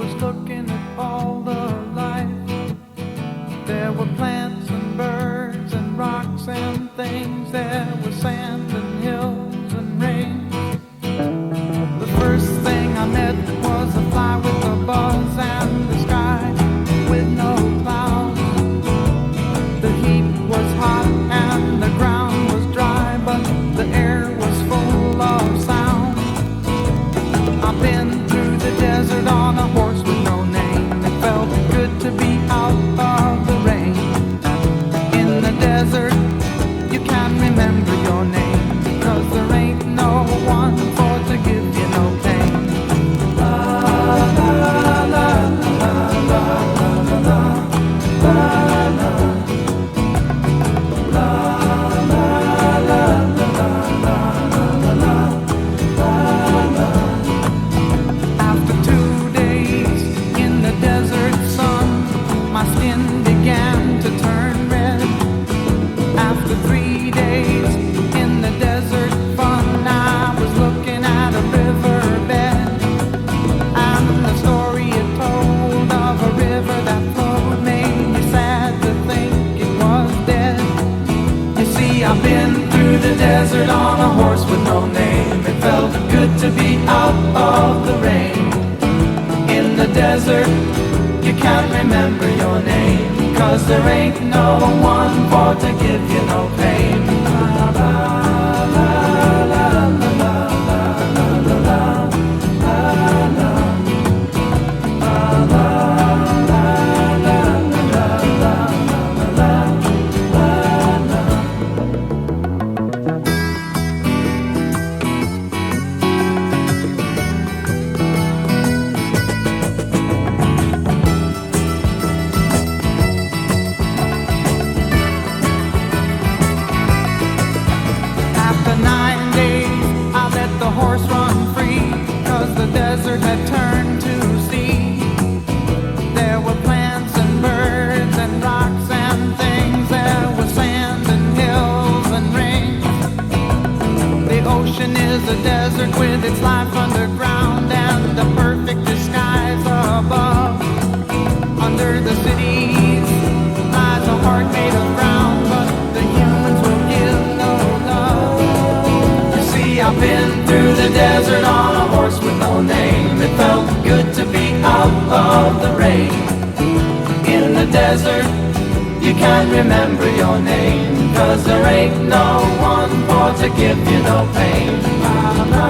was looking at all the life. There were plants and birds and rocks and things. There was sand and hills and rain. The first thing I met was a fly with a buzz and the sky with no clouds. The heat was hot and the ground was dry, but the air was full of sound. I've been through the desert on a horse with no name. It felt good to be out of the rain. In the desert, you can't remember your name, because there ain't no one for to give you no pain. La la la la la la la la la. After 2 days in the desert sun, my skin began to turn red. After 3 days in the desert fun, I was looking at a riverbed, and the story it told of a river that flowed made me sad to think it was dead. You see, I've been through the desert on a horse with no name. It felt good to be out of the rain. In the desert, you can't remember your name, 'cause there ain't no one for to give you no pain. La, la, la, la, la, la, la, la, la, la, la. After 9 days, I let the horse run free, 'cause the desert had turned to sea. There were plants and birds and rocks and things. There was sand and hills and rain. The ocean is a desert with its life underground and the perfect disguise above. Under the cities lies a heart made of ground, but the humans will give no love. You see, I've been through the desert on a horse with no name. It felt good to be out of the rain. In the desert, you can't remember your name, 'cause there ain't no one for to give you no pain. La, la,